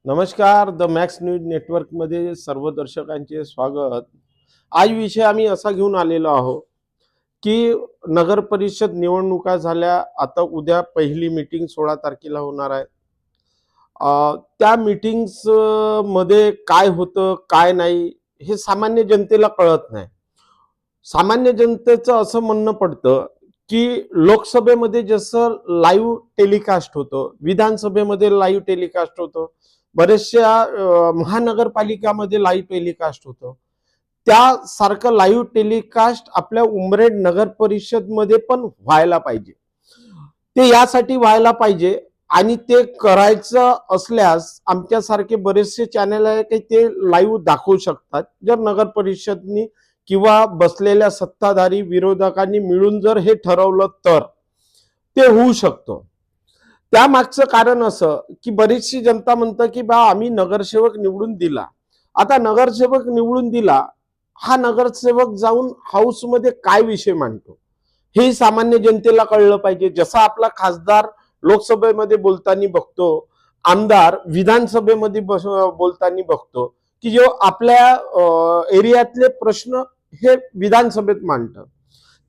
नमस्कार. The max news network मध्ये सर्व दर्शकांचे स्वागत. आज विषय आम्ही असा घेऊन आलेलो आहोत की नगर परिषद निवडणुका झाल्या. आता उद्या पहिली मीटिंग 16 तारखेला होणार आहे. त्या मीटिंग्स मध्ये काय होतं काय नाही हे सामान्य जनतेला कळत नाही. सामान्य जनतेचं असं म्हणणं पडतं की लोकसभेमध्ये जसं लाईव्ह टेलिकास्ट होतं, विधानसभेमध्ये लाईव्ह टेलिकास्ट होतं, बरेचशा महानगरपालिकामध्ये लाईव्ह टेलिकास्ट होतं, त्यासारखं लाईव्ह टेलिकास्ट आपल्या उमरेड नगर परिषद मध्ये पण व्हायला पाहिजे. ते यासाठी व्हायला पाहिजे आणि ते करायचं असल्यास आमच्यासारखे बरेचसे चॅनल आहे की ते लाईव्ह दाखवू शकतात. जर नगर परिषदनी किंवा बसलेल्या सत्ताधारी विरोधकांनी मिळून जर हे ठरवलं तर ते होऊ शकतं. त्यामागचं कारण असं की बरीचशी जनता म्हणतं की बा आम्ही नगरसेवक निवडून दिला. आता नगरसेवक निवडून दिला, हा नगरसेवक जाऊन हाऊसमध्ये काय विषय मांडतो हे सामान्य जनतेला कळलं पाहिजे. जसा आपला खासदार लोकसभेमध्ये बोलताना बघतो, आमदार विधानसभेमध्ये बोलताना बघतो की जो आपल्या एरियातले प्रश्न हे विधानसभेत मांडतात,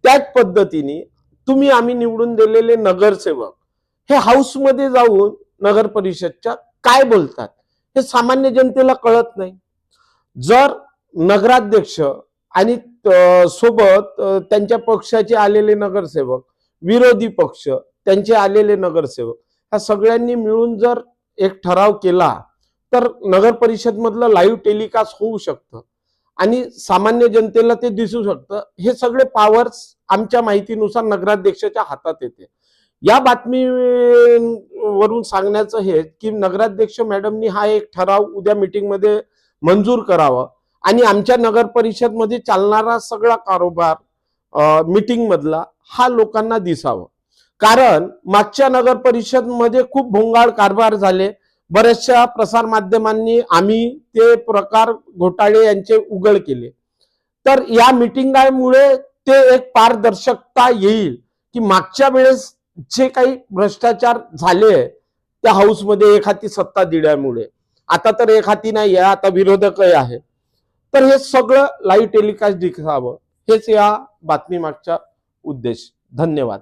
त्याच पद्धतीने तुम्ही आम्ही निवडून दिलेले नगरसेवक हे हाऊसमध्ये जाऊन नगर परिषदच्या काय बोलतात हे सामान्य जनतेला कळत नाही. जर नगराध्यक्ष आणि सोबत त्यांच्या पक्षाचे आलेले नगरसेवक, विरोधी पक्ष त्यांचे आलेले नगरसेवक, ह्या सगळ्यांनी मिळून जर एक ठराव केला तर नगर परिषद मधलं लाईव्ह टेलिकास्ट होऊ शकतं आणि सामान्य जनतेला ते दिसू शकतं. हे सगळे पॉवर्स आमच्या माहितीनुसार नगराध्यक्षाच्या हातात येते. या बातमीवरून सांगण्याचं हे की नगराध्यक्ष मॅडमनी हा एक ठराव उद्या मीटिंग मध्ये मंजूर करावा आणि आमच्या नगर परिषद मध्ये चालणारा सगळा कारोबार मीटिंग मधला हा लोकांना दिसावा. कारण मागच्या नगर परिषद मध्ये खूप भोंगाळ कारभार झाले. बऱ्याचशा प्रसार माध्यमांनी आम्ही ते प्रकार घोटाळे यांचे उघड केले. तर या मीटिंगामुळे ते एक पारदर्शकता येईल की मागच्या वेळेस जे काही भ्रष्टाचार झाले त्या हाऊसमध्ये एक हाती सत्ता दिल्यामुळे, आता तर एक हाती नाही आहे, आता विरोधकही आहे. तर हे सगळं लाईव्ह टेलिकास्ट दिसावं हेच या बातमी मागचा उद्देश. धन्यवाद.